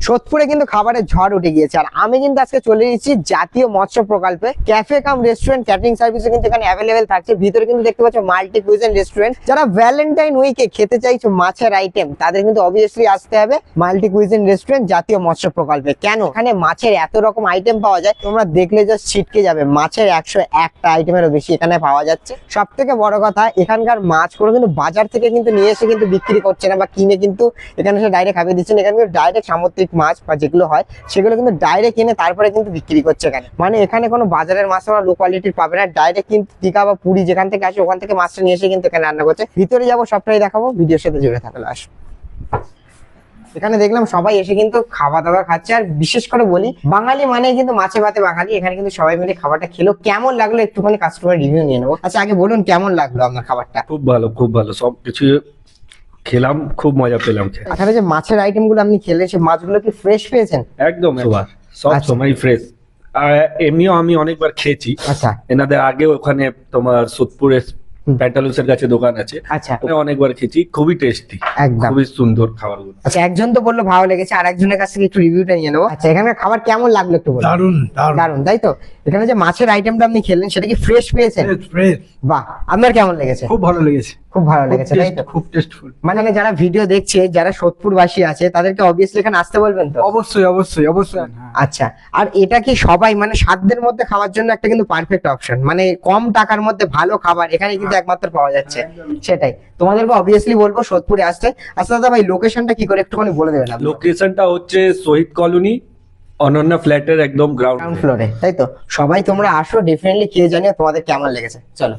সোদপুরে কিন্তু খাবারের ঝড় উঠে গিয়েছে, আর আমি কিন্তু আজকে চলে এসেছি জাতীয় মৎস্য প্রকল্পে। ক্যাফে কাম রেস্টুরেন্ট ক্যাটারিং সার্ভিসও কিন্তু এখানে অ্যাভেলেবেল থাকছে। ভিতরে কিন্তু দেখতে পাচ্ছ মাল্টি কুইজিন রেস্টুরেন্ট। যারা ভ্যালেন্টাইন উইকে খেতে চাইছো মাছের আইটেম, তাদের কিন্তু অবভিয়াসলি আসতে হবে মাল্টি কুইজিন রেস্টুরেন্ট জাতীয় মৎস্য প্রকল্পে। কেন? এখানে মাছের এত রকম আইটেম পাওয়া যায়, তোমরা দেখলে জাস্ট ছিটকে যাবে। মাছের 101টা আইটেমেরও বেশি এখানে পাওয়া যাচ্ছে। সব থেকে বড় কথা, এখানকার মাছগুলো কিন্তু বাজার থেকে কিন্তু নিয়ে এসে কিন্তু বিক্রি করছে না বা কিনে কিন্তু এখানে এসে ডাইরেক্ট খাইয়ে দিচ্ছেন। এখানে কিন্তু ডাইরেক্ট সামুদ্রিক মাছ বা যেগুলো হয় সেগুলো কিন্তু ডাইরেক্ট এনে তারপরে কিন্তু বিক্রি করছে এখানে। মানে এখানে কোনো বাজারের মাছ লো কোয়ালিটির পাবে না, ডাইরেক্ট কিন্তু দীঘা বা পুরী যেখান থেকে আসে ওখান থেকে মাছটা নিয়ে এসে কিন্তু এখানে রান্না করছে। ভিতরে যাবো, সবটাই দেখাবো, ভিডিওর সাথে জুড়ে থাকলে আসো। এখানে দেখলাম সবাই এসে কিন্তু খাওয়া দাওয়া খাচ্ছে, আর বিশেষ করে বলি বাঙালি মানে কিন্তু মাছে ভাতে বাঙালি। এখানে কিন্তু সবাই মিলে খাবারটা খেলো, কেমন লাগলো একটুখানি কাস্টমার রিভিউ নিয়ে নেবো। আচ্ছা আগে বলুন কেমন লাগলো আপনার খাবারটা? খুব ভালো, খুব ভালো, সবকিছু খেলাম, খুব মজা পেলাম খেয়ে। এখানে যে মাছের আইটেম গুলো আপনি খেলেন, সেই মাছগুলো কি ফ্রেশ পেয়েছেন? একদম সব সময় ফ্রেশ। আর এমনিও আমি অনেকবার খেয়েছি। আচ্ছা, এনাদের আগে ওখানে তোমার সোদপুরে প্যান্টালুসের কাছে দোকান আছে, আচ্ছা, অনেকবার খেয়েছি, খুবই টেস্টি, একদম খুবই সুন্দর খাবারগুলো। আচ্ছা, একজন তো বললো ভালো লেগেছে, আর একজনের কাছ থেকে একটু রিভিউটা নিয়ে নেবো। আচ্ছা, এখানকার খাবার কেমন লাগলো একটু বলুন। দারুন দারুন দারুন, তাই তো? এখানে যে মাছের আইটেমটা আপনি খেলেন সেটা কি ফ্রেশ পেয়েছেন? ফ্রেশ। বাহ, আপনার কেমন লেগেছে? খুব ভালো লেগেছে, খুব ভালো লেগেছে, তাই তো? খুব টেস্টফুল। মানে যারা ভিডিও দেখছে, যারা সোদপুরবাসী আছে, তাদেরকে অবভিয়াসলি এখানে আসতে বলবেন তো? অবশ্যই অবশ্যই অবশ্যই। আচ্ছা, আর এটা কি সবাই মানে সাধ্যের মধ্যে খাওয়ার জন্য একটা কিন্তু পারফেক্ট অপশন, মানে কম টাকার মধ্যে ভালো খাবার এখানে কিন্তু একমাত্র পাওয়া যাচ্ছে। সেটাই তোমাদেরকে অবভিয়াসলি বলবো সোদপুরে আসতে। আচ্ছা দাদা ভাই, লোকেশনটা কি করে একটুখানি বলে দেবেন আপনি? লোকেশনটা হচ্ছে শহীদ কলোনি, অনন্যা ফ্ল্যাটের একদম গ্রাউন্ড গ্রাউন্ড ফ্লোরে, তাই তো? সবাই তোমরা আসো, ডেফিনেটলি খেয়ে জানিও তোমাদের কেমন লেগেছে। চলো।